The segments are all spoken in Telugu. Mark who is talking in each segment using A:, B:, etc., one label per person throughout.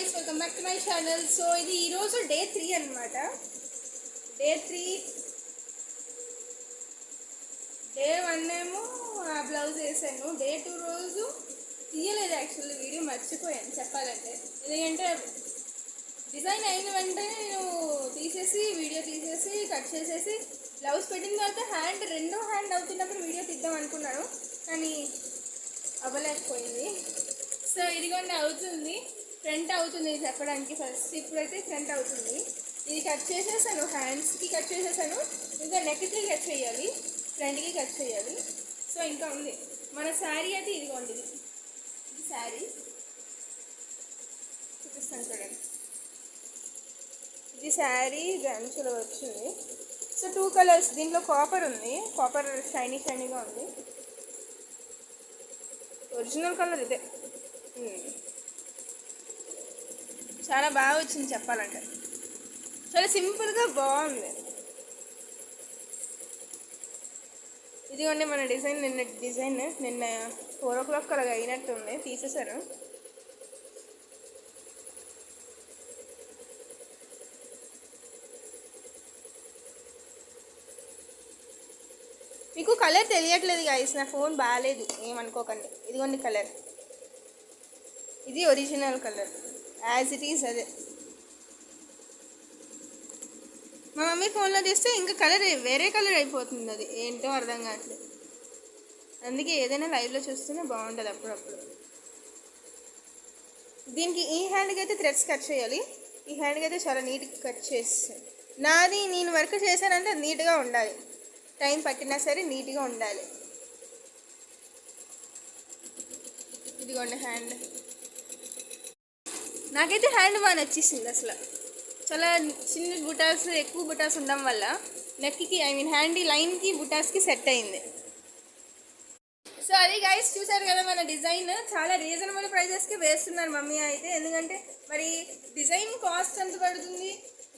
A: guys, welcome back to my channel. So ఇది ఈ రోజు డే 3 అన్నమాట. డే 3 డే 1 ఏమో ఆ బ్లౌజ్ వేసాను. డే 2 రోజు తీయలేదు, యాక్చువల్లీ వీడియో మర్చిపోయాను చెప్పాలంటే. ఎందుకంటే డిజైన్ అయిన వెంటనే నేను తీసేసి వీడియో తీసేసి కట్ చేసేసి బ్లౌజ్ పెట్టిన తర్వాత రెండో హ్యాండ్ అవుతున్నప్పుడు వీడియో తీద్దాం అనుకున్నాను, కానీ అవ్వలేకపోయింది. సో ఇదిగోండి అవుతుంది, ఫ్రంట్ అవుతుంది చెప్పడానికి. ఫస్ట్ ఇప్పుడైతే ఫ్రంట్ అవుతుంది. ఇది కట్ చేసేసాను, హ్యాండ్స్కి కట్ చేసేసాను, ఇంకా నెక్కి కట్ చేయాలి, ఫ్రంట్కి కట్ చేయాలి. సో ఇంకా ఉంది మన శారీ అయితే. ఇదిగోండి ఇది శారీ చూపిస్తాను చూడండి. ఇది శారీ గంచులో వచ్చింది. సో 2 కలర్స్, దీంట్లో కాపర్ ఉంది, కాపర్ షైనీగా ఉంది. ఒరిజినల్ కలర్ ఇదే, చాలా బాగా వచ్చింది చెప్పాలంటే. చాలా సింపుల్గా బాగుంది. ఇదిగోండి మన డిజైన్. నిన్న 4 o'clock అలాగ అయినట్టుంది, తీసేసాను. మీకు కలర్ తెలియట్లేదు గైస్, నా ఫోన్ బాగాలేదు ఏమనుకోకండి. ఇదిగోండి కలర్, ఇది original colour as it is అదే. మా మమ్మీ ఫోన్లో తీస్తే ఇంకా కలర్ వేరే కలర్ అయిపోతుంది, అది ఏంటో అర్థం కావట్లేదు. అందుకే ఏదైనా లైవ్లో చూస్తేనే బాగుంటుంది అప్పుడప్పుడు. దీనికి ఈ హ్యాండ్కి అయితే థ్రెడ్స్ కట్ చేయాలి, ఈ హ్యాండ్కి అయితే చాలా నీట్గా కట్ చేస్తాను. నాది నేను వర్క్ చేశానంటే అది నీట్గా ఉండాలి, టైం పట్టినా సరే నీట్గా ఉండాలి. ఇదిగోండి హ్యాండ్, నాకైతే హ్యాండ్ బాగా నచ్చేసింది అసలు. చాలా చిన్న బుటాస్, ఎక్కువ బుటాస్ ఉండడం వల్ల నెక్కి హ్యాండ్ లైన్కి బుటాస్కి సెట్ అయింది. సో అది గైస్, చూసారు కదా మన డిజైన్. చాలా రీజనబుల్ ప్రైజెస్కి వేస్తున్నారు మమ్మీ అయితే. ఎందుకంటే మరి డిజైన్ కాస్ట్ ఎంత పడుతుంది,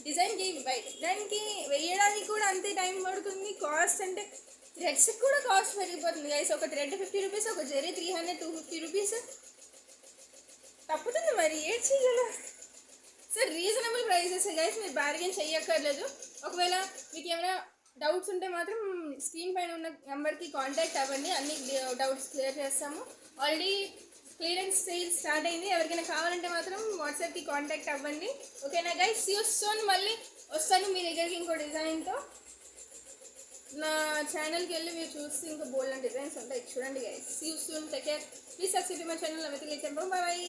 A: డిజైన్కి దానికి వేయడానికి కూడా అంతే టైం పడుతుంది. కాస్ట్ అంటే థ్రెడ్స్కి కూడా కాస్ట్ పెరిగిపోతుంది గైస్. ఒక థ్రెడ్ 50 రూపీస్, ఒక జరీ 300-250 రూపీస్ తప్పుతుంది, మరి ఏం చేయగల. సో రీజనబుల్ ప్రైజెస్ గైస్, మీరు బార్గెన్ చెయ్యక్కర్లేదు. ఒకవేళ మీకు ఏమైనా డౌట్స్ ఉంటే మాత్రం స్క్రీన్ పైన ఉన్న నెంబర్కి కాంటాక్ట్ అవ్వండి, అన్ని డౌట్స్ క్లియర్ చేస్తాము. ఆల్రెడీ క్లియరెన్స్ సేల్ స్టార్ట్ అయింది, ఎవరికైనా కావాలంటే మాత్రం వాట్సాప్కి కాంటాక్ట్ అవ్వండి. ఓకేనా గైస్, సీ యూ సూన్. మళ్ళీ వస్తాను మీ దగ్గరికి ఇంకో డిజైన్తో. నా ఛానల్కి వెళ్ళి మీరు చూస్తే ఇంకా బోల్డ్ డిజైన్స్ ఉంటాయి, చూడండి guys. See you soon, take care, please subscribe my channel. నవ్వుతూ బాయ్.